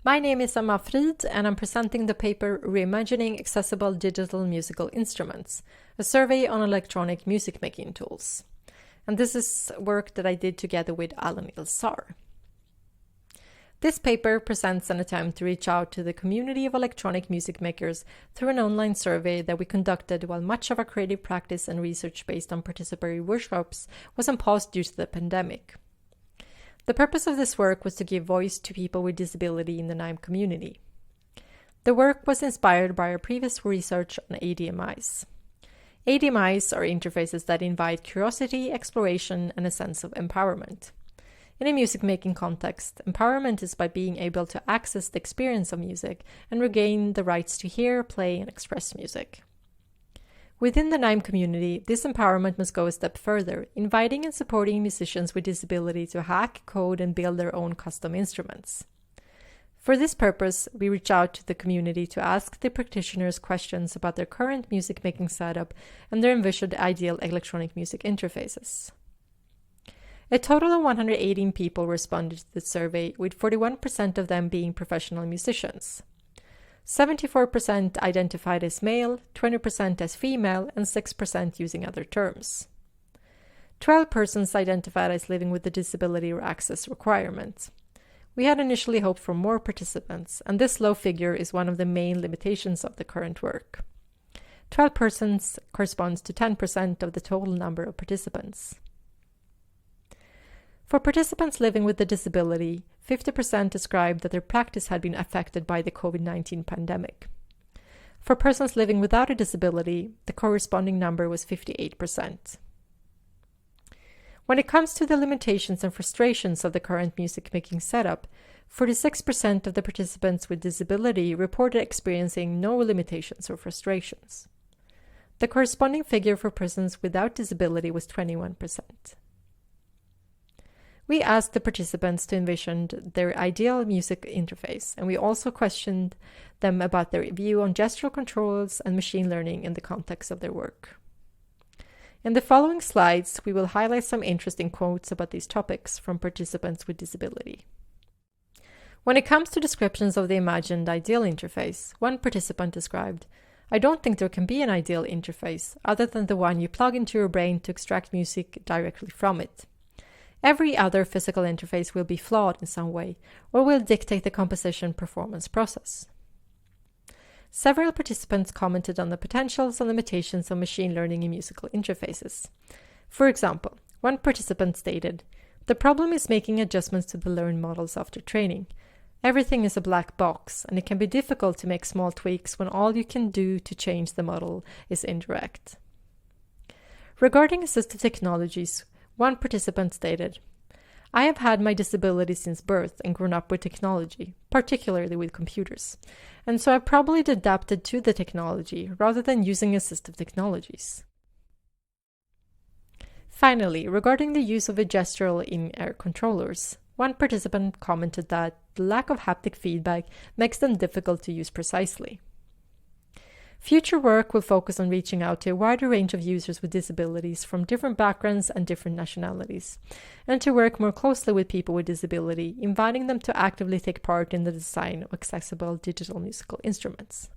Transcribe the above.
My name is Emma Frid, and I'm presenting the paper Reimagining Accessible Digital Musical Instruments, a survey on electronic music making tools. And this is work that I did together with Alan Ilsar. This paper presents an attempt to reach out to the community of electronic music makers through an online survey that we conducted while much of our creative practice and research based on participatory workshops was on pause due to the pandemic. The purpose of this work was to give voice to people with disability in the NIME community. The work was inspired by our previous research on ADMIs. ADMIs are interfaces that invite curiosity, exploration, and a sense of empowerment. In a music-making context, empowerment is by being able to access the experience of music and regain the rights to hear, play, and express music. Within the NIME community, this empowerment must go a step further, inviting and supporting musicians with disability to hack, code, and build their own custom instruments. For this purpose, we reach out to the community to ask the practitioners questions about their current music-making setup and their envisioned ideal electronic music interfaces. A total of 118 people responded to the survey, with 41% of them being professional musicians. 74% identified as male, 20% as female, and 6% using other terms. 12 persons identified as living with a disability or access requirement. We had initially hoped for more participants, and this low figure is one of the main limitations of the current work. 12 persons corresponds to 10% of the total number of participants. For participants living with a disability, 50% described that their practice had been affected by the COVID-19 pandemic. For persons living without a disability, the corresponding number was 58%. When it comes to the limitations and frustrations of the current music-making setup, 46% of the participants with disability reported experiencing no limitations or frustrations. The corresponding figure for persons without disability was 21%. We asked the participants to envision their ideal music interface, and we also questioned them about their view on gestural controls and machine learning in the context of their work. In the following slides, we will highlight some interesting quotes about these topics from participants with disability. When it comes to descriptions of the imagined ideal interface, one participant described, "I don't think there can be an ideal interface other than the one you plug into your brain to extract music directly from it. Every other physical interface will be flawed in some way or will dictate the composition performance process." Several participants commented on the potentials and limitations of machine learning in musical interfaces. For example, one participant stated, "The problem is making adjustments to the learned models after training. Everything is a black box, and it can be difficult to make small tweaks when all you can do to change the model is indirect." Regarding assistive technologies, one participant stated, "I have had my disability since birth and grown up with technology, particularly with computers, and so I've probably adapted to the technology rather than using assistive technologies." Finally, regarding the use of a gestural in-ear controllers, one participant commented that the lack of haptic feedback makes them difficult to use precisely. Future work will focus on reaching out to a wider range of users with disabilities from different backgrounds and different nationalities, and to work more closely with people with disability, inviting them to actively take part in the design of accessible digital musical instruments.